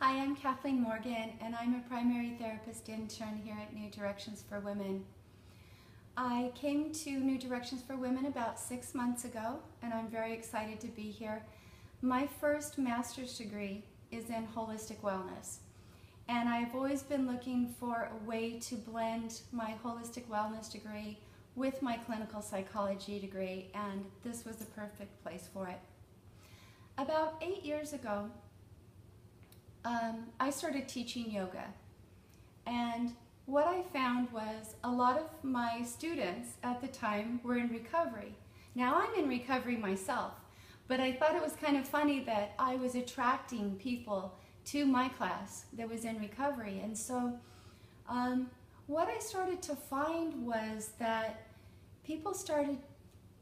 Hi, I'm Kathleen Morgan, and I'm a primary therapist intern here at New Directions for Women. I came to New Directions for Women about 6 months ago, and I'm very excited to be here. My first master's degree is in holistic wellness, and I've always been looking for a way to blend my holistic wellness degree with my clinical psychology degree, and this was the perfect place for it. About 8 years ago, I started teaching yoga, and what I found was a lot of my students at the time were in recovery. Now I'm in recovery myself, but I thought it was kind of funny that I was attracting people to my class that was in recovery. And so what I started to find was that people started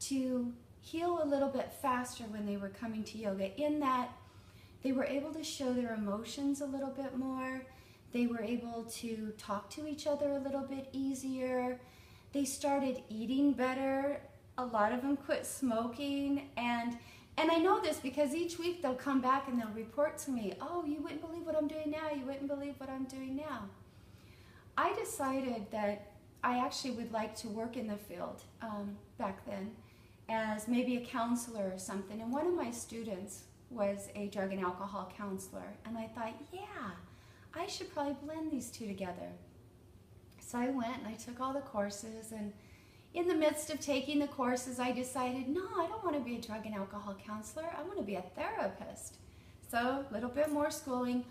to heal a little bit faster when they were coming to yoga, in that they were able to show their emotions a little bit more. They were able to talk to each other a little bit easier. They started eating better. A lot of them quit smoking. And I know this because each week they'll come back and they'll report to me, "Oh, you wouldn't believe what I'm doing now. You wouldn't believe what I'm doing now." I decided that I actually would like to work in the field back then as maybe a counselor or something. And one of my students was a drug and alcohol counselor, and I thought, yeah, I should probably blend these two together. So I went and I took all the courses, and in the midst of taking the courses I decided, no, I don't want to be a drug and alcohol counselor, I want to be a therapist. So a little bit more schooling,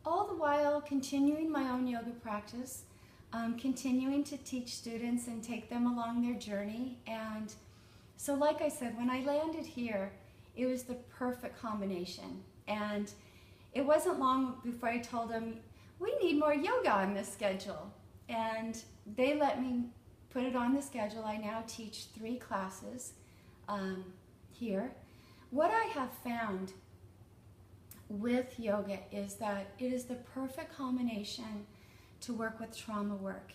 all the while continuing my own yoga practice, continuing to teach students and take them along their journey. And so like I said, when I landed here, it was the perfect combination. And it wasn't long before I told them, we need more yoga on this schedule. And they let me put it on the schedule. I now teach 3 classes here. What I have found with yoga is that it is the perfect combination to work with trauma work.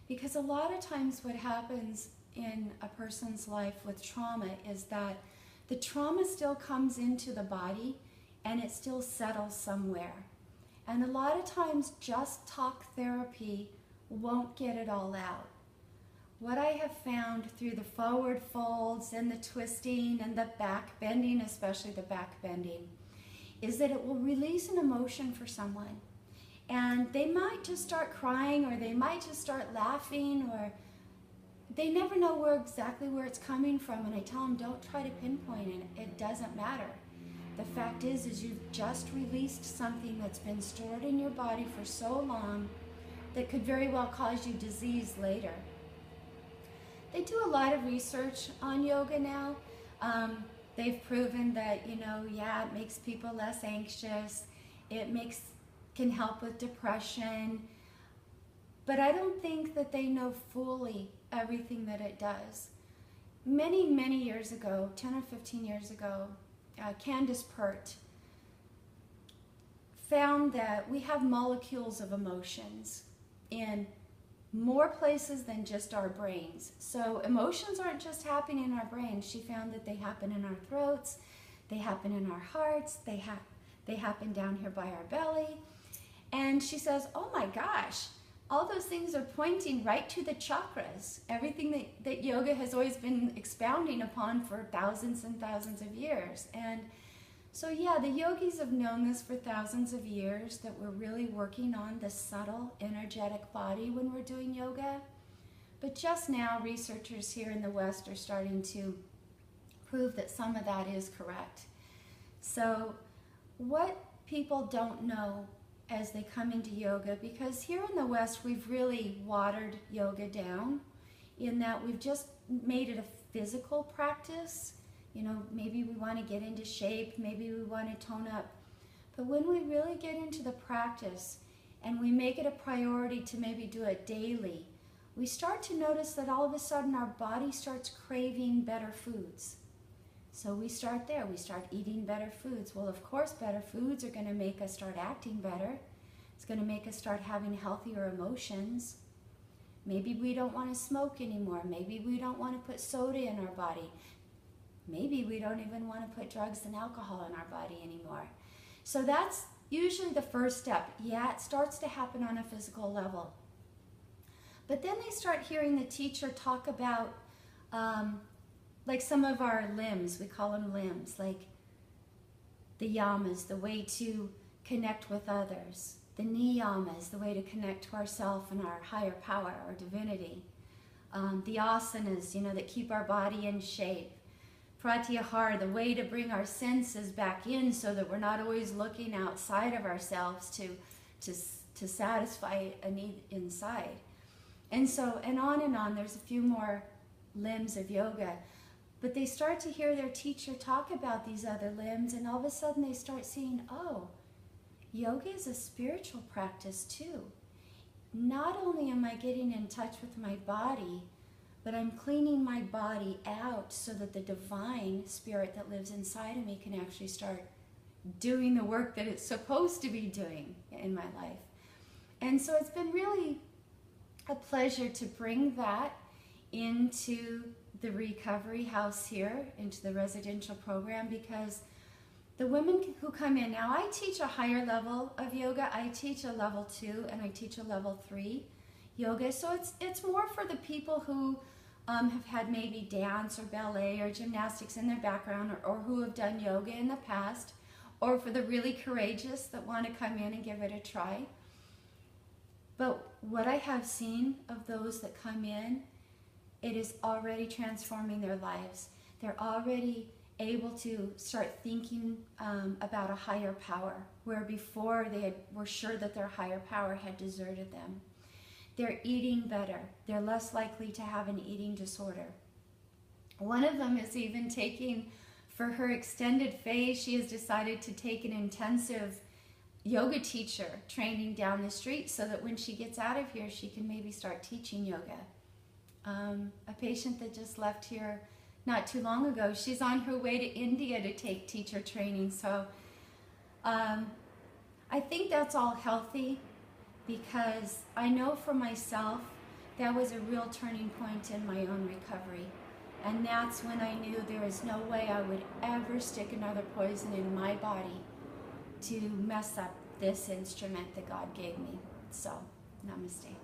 Because a lot of times what happens in a person's life with trauma is that the trauma still comes into the body and it still settles somewhere. And a lot of times just talk therapy won't get it all out. What I have found through the forward folds and the twisting and the back bending, especially the back bending, is that it will release an emotion for someone. And they might just start crying, or they might just start laughing, or they never know exactly where it's coming from. And I tell them, don't try to pinpoint it. It doesn't matter. The fact is you've just released something that's been stored in your body for so long that could very well cause you disease later. They do a lot of research on yoga now. They've proven that, yeah, it makes people less anxious. It can help with depression. But I don't think that they know fully everything that it does. Many, many years ago, 10 or 15 years ago, Candace Pert found that we have molecules of emotions in more places than just our brains. So emotions aren't just happening in our brains. She found that they happen in our throats, they happen in our hearts, they happen down here by our belly. And she says, oh my gosh, all those things are pointing right to the chakras, everything that yoga has always been expounding upon for thousands and thousands of years. And so yeah, the yogis have known this for thousands of years, that we're really working on the subtle energetic body when we're doing yoga. But just now, researchers here in the West are starting to prove that some of that is correct. So what people don't know as they come into yoga, because here in the West we've really watered yoga down in that we've just made it a physical practice. Maybe we want to get into shape, maybe we want to tone up. But when we really get into the practice and we make it a priority to maybe do it daily, we start to notice that all of a sudden our body starts craving better foods. So we start there, we start eating better foods. Well, of course, better foods are going to make us start acting better. It's going to make us start having healthier emotions. Maybe we don't want to smoke anymore. Maybe we don't want to put soda in our body. Maybe we don't even want to put drugs and alcohol in our body anymore. So that's usually the first step. Yeah, it starts to happen on a physical level. But then they start hearing the teacher talk about like some of our limbs, we call them limbs, like the yamas, the way to connect with others. The niyamas, the way to connect to ourself and our higher power, our divinity. The asanas, that keep our body in shape. Pratyahara, the way to bring our senses back in so that we're not always looking outside of ourselves to satisfy a need inside. And so, and on, there's a few more limbs of yoga. But they start to hear their teacher talk about these other limbs, and all of a sudden they start seeing, oh, yoga is a spiritual practice too. Not only am I getting in touch with my body, but I'm cleaning my body out so that the divine spirit that lives inside of me can actually start doing the work that it's supposed to be doing in my life. And so it's been really a pleasure to bring that into the recovery house here, into the residential program, because the women who come in, now I teach a higher level of yoga. I teach a level 2 and I teach a level 3 yoga. So it's more for the people who have had maybe dance or ballet or gymnastics in their background, or who have done yoga in the past, or for the really courageous that want to come in and give it a try. But what I have seen of those that come in, it is already transforming their lives. They're already able to start thinking about a higher power, where before they were sure that their higher power had deserted them. They're eating better. They're less likely to have an eating disorder. One of them is even taking, for her extended phase, she has decided to take an intensive yoga teacher training down the street so that when she gets out of here, she can maybe start teaching yoga. A patient that just left here not too long ago, she's on her way to India to take teacher training. So I think that's all healthy, because I know for myself that was a real turning point in my own recovery. And that's when I knew there is no way I would ever stick another poison in my body to mess up this instrument that God gave me. So, namaste.